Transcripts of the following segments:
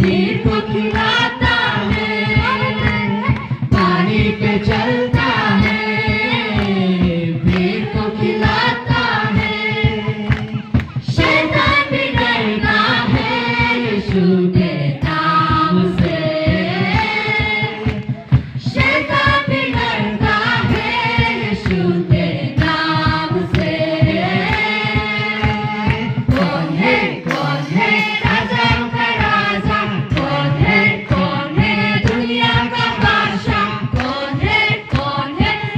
भीड़ को खिलाता है, पानी पे चलता है, भीड़ को खिलाता है। शैतान भी डरता है यीशु के नाम से, शैतान भी डरता है यीशु के नाम से। कौन है राजाओं का राजा, कौन है दुनिया का बादशाह, कौन है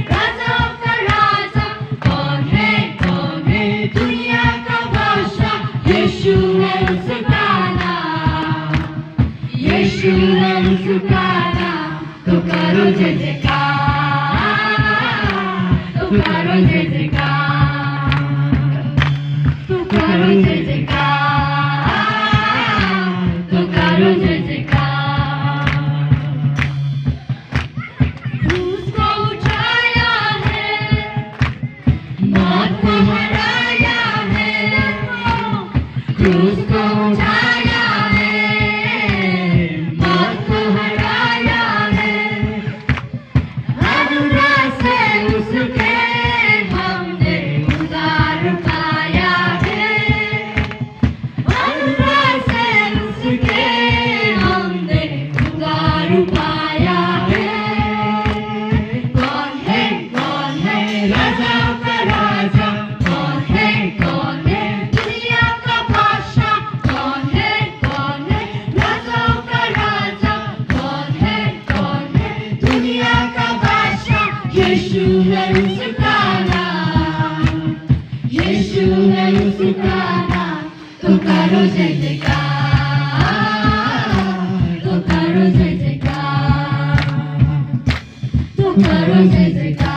राजाओं का राजा, कौन है दुनिया का बादशाह। यीशु है उसका नाम, यीशु है उसका नाम। तो करो जय जयकार, तो करो जय जयकार, तो करो जय जयकार, तो करो जय जयकार। क्रूस को उठाया है, मौत को हराया है, क्रूस को उठाया है, मौत को हराया है। अनुग्रह से उसके हमने उद्धार पाया है, अनुग्रह से उसके हमने उद्धार पाया है। कौन है राजाओं का राजा, कौन है दुनिया का बादशाह, कौन है राजाओं का राजा, कौन है दुनिया का बादशाह। यीशु है उसका नाम, यीशु है उसका नाम। तो करो जय जयकार, तो करो जय जयकार, तो करो जय जयकार,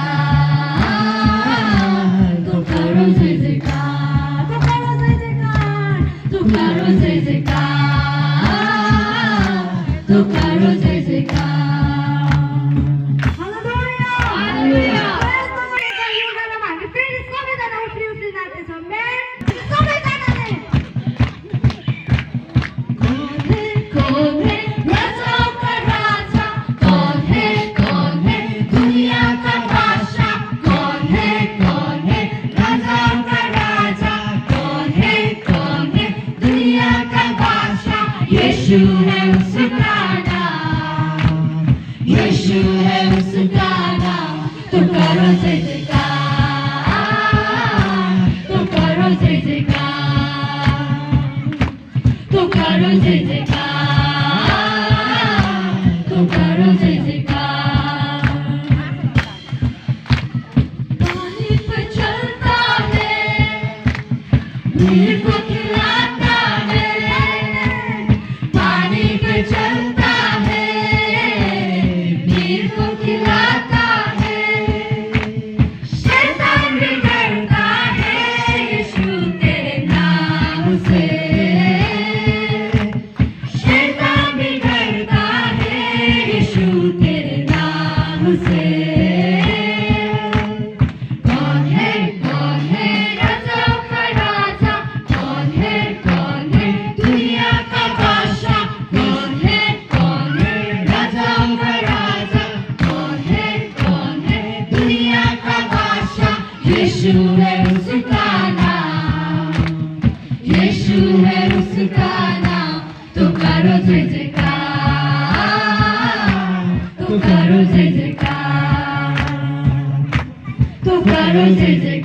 तो करो जय जयकार, तो करो जय जयकार, तो करो जय जयकार, तो करो जय जयकार। हालेलुया। कौन है राजाओं का राजा, कौन है दुनिया का बादशाह, कौन है राजाओं का राजा, कौन है दुनिया का बादशाह। यीशु है उसका नाम, यीशु है उसका नाम। तो करो जय जयकार, तो करो जय जयकार, तो करो जय जयकार, तो करो जय जयकार। पानी पे चलता है, भीड़ को खिलाता है, पानी पे चलता है, भीड़ को खिलाता है। शैतान भी डरता है यीशु तेरे नाम से, शैतान भी डरता है यीशु तेरे नाम से। कौन है राजाओं का राजा, कौन है दुनिया का बादशाह, कौन है राजाओं का राजा, कौन है दुनिया का बादशाह। यीशु है उसका नाम, यीशु है उसका नाम। तो करो जय जयकार, तो करो जय जयकार, तो करो जय जयकार।